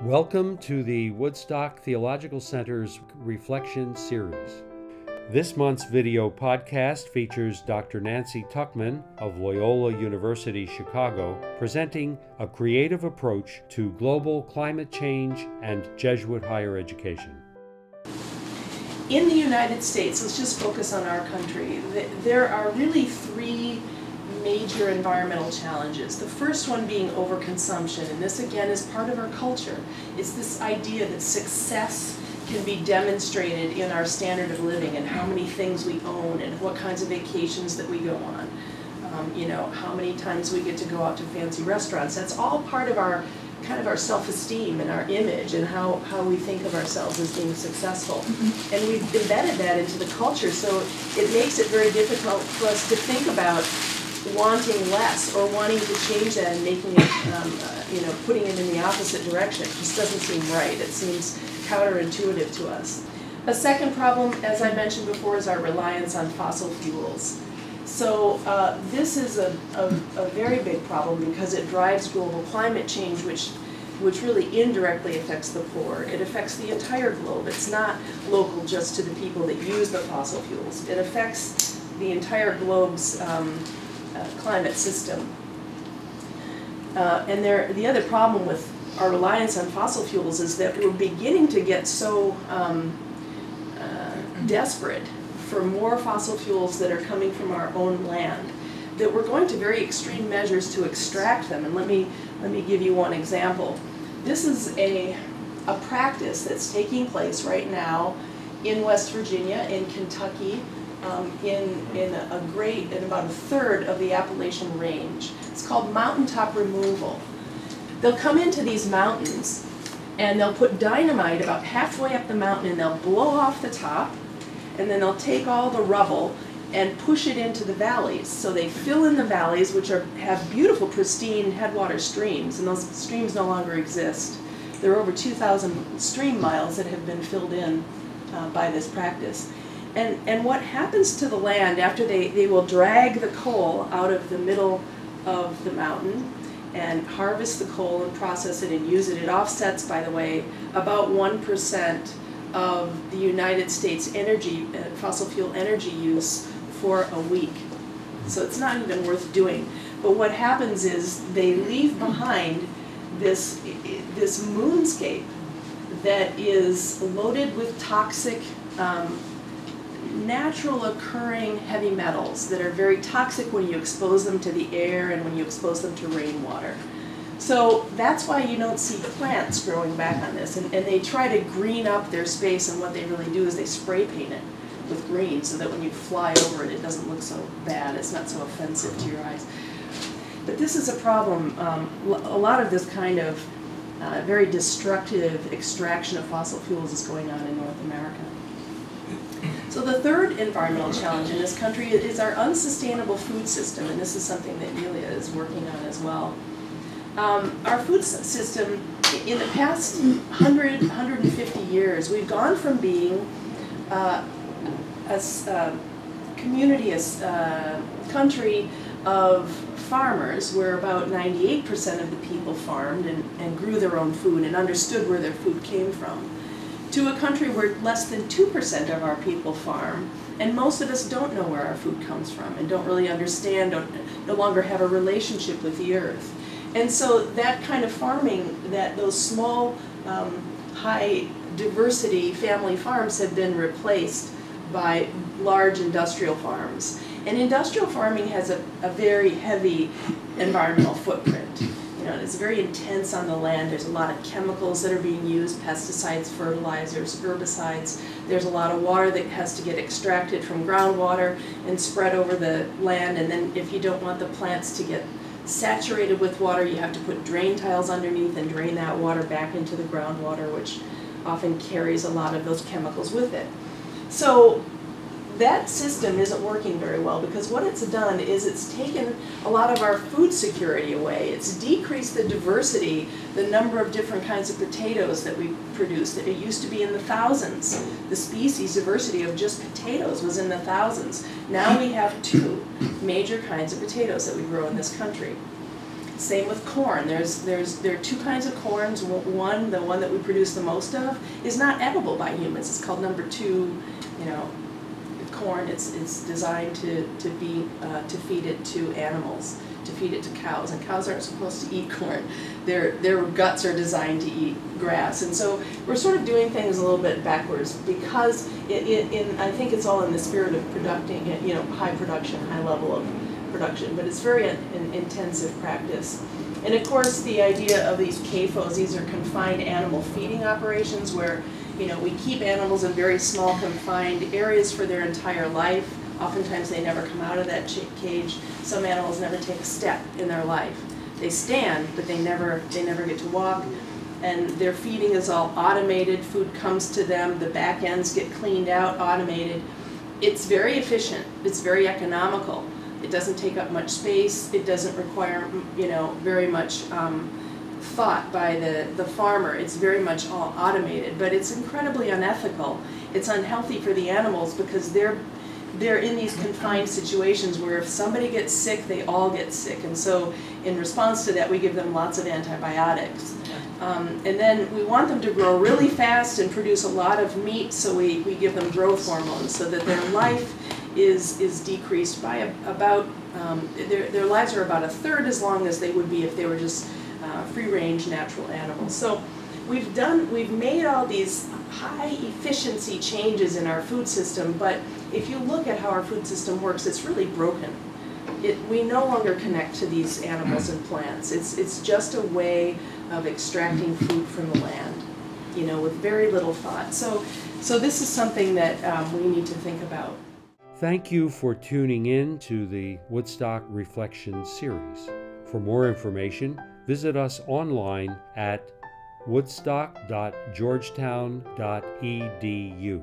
Welcome to the Woodstock Theological Center's Reflection Series. This month's video podcast features Dr. Nancy Tuchman of Loyola University Chicago presenting a creative approach to global climate change and Jesuit higher education. In the United States, let's just focus on our country, there are really three major environmental challenges. The first one being overconsumption, and this again is part of our culture. It's this idea that success can be demonstrated in our standard of living and how many things we own and what kinds of vacations that we go on. How many times we get to go out to fancy restaurants. That's all part of our our self-esteem and our image and how we think of ourselves as being successful. And we've embedded that into the culture, so it makes it very difficult for us to think about wanting less or wanting to change that and making it, putting it in the opposite direction. It just doesn't seem right. It seems counterintuitive to us. A second problem, as I mentioned before, is our reliance on fossil fuels. So this is a very big problem because it drives global climate change, which really indirectly affects the poor. It affects the entire globe. It's not local just to the people that use the fossil fuels. It affects the entire globe's climate system. And the other problem with our reliance on fossil fuels is that we're beginning to get so desperate for more fossil fuels that are coming from our own land that we're going to very extreme measures to extract them. And let me give you one example. This is a practice that's taking place right now in West Virginia, in Kentucky, in about a third of the Appalachian Range. It's called mountaintop removal. They'll come into these mountains and they'll put dynamite about halfway up the mountain and they'll blow off the top, and then they'll take all the rubble and push it into the valleys. So they fill in the valleys, which have beautiful, pristine headwater streams, and those streams no longer exist. There are over 2,000 stream miles that have been filled in by this practice. And what happens to the land after they will drag the coal out of the middle of the mountain and harvest the coal and process it and use it. It offsets, by the way, about 1% of the United States energy, fossil fuel energy use for a week. So it's not even worth doing. But what happens is they leave behind this moonscape that is loaded with toxic natural occurring heavy metals that are very toxic when you expose them to the air and when you expose them to rainwater. So that's why you don't see plants growing back on this. And they try to green up their space, and what they really do is they spray paint it with green so that when you fly over it, it doesn't look so bad. It's not so offensive to your eyes. But this is a problem. A lot of this kind of very destructive extraction of fossil fuels is going on in North America. So the third environmental challenge in this country is our unsustainable food system, and this is something that Yulia is working on as well. Our food system, in the past 150 years, we've gone from being a country of farmers, where about 98% of the people farmed and grew their own food and understood where their food came from, to a country where less than 2% of our people farm, and most of us don't know where our food comes from and don't really understand, no longer have a relationship with the earth. And so that kind of farming, those small, high diversity family farms have been replaced by large industrial farms. And industrial farming has a very heavy environmental footprint. It's very intense on the land. There's a lot of chemicals that are being used, pesticides, fertilizers, herbicides. There's a lot of water that has to get extracted from groundwater and spread over the land. And then if you don't want the plants to get saturated with water, you have to put drain tiles underneath and drain that water back into the groundwater, which often carries a lot of those chemicals with it. So that system isn't working very well, because what it's done is it's taken a lot of our food security away. It's decreased the diversity, the number of different kinds of potatoes that we produce. It used to be in the thousands. The species diversity of just potatoes was in the thousands. Now we have 2 major kinds of potatoes that we grow in this country. Same with corn. There are two kinds of corns. One, the one that we produce the most of, is not edible by humans. It's called number 2, corn. It's designed to feed it to animals, to feed it to cows, and cows aren't supposed to eat corn. Their guts are designed to eat grass, and so we're sort of doing things a little bit backwards because I think it's all in the spirit of producing, high production, high level of production, but it's very an intensive practice. And of course, the idea of these CAFOs, these are confined animal feeding operations where we keep animals in very small confined areas for their entire life. Oftentimes they never come out of that cage. Some animals never take a step in their life. They stand, but they never get to walk. And their feeding is all automated. Food comes to them. The back ends get cleaned out, automated. It's very efficient. It's very economical. It doesn't take up much space. It doesn't require, very much thought by the farmer. It's very much all automated, but it's incredibly unethical. It's unhealthy for the animals because they're in these confined situations where if somebody gets sick, they all get sick. And so in response to that, we give them lots of antibiotics. And then we want them to grow really fast and produce a lot of meat, so we give them growth hormones so that their life is decreased by about, their lives are about 1/3 as long as they would be if they were just free-range natural animals. So we've made all these high efficiency changes in our food system, but if you look at how our food system works, it's really broken. We no longer connect to these animals and plants. It's just a way of extracting food from the land, with very little thought. So this is something that we need to think about. Thank you for tuning in to the Woodstock Reflections series. For more information, visit us online at woodstock.georgetown.edu.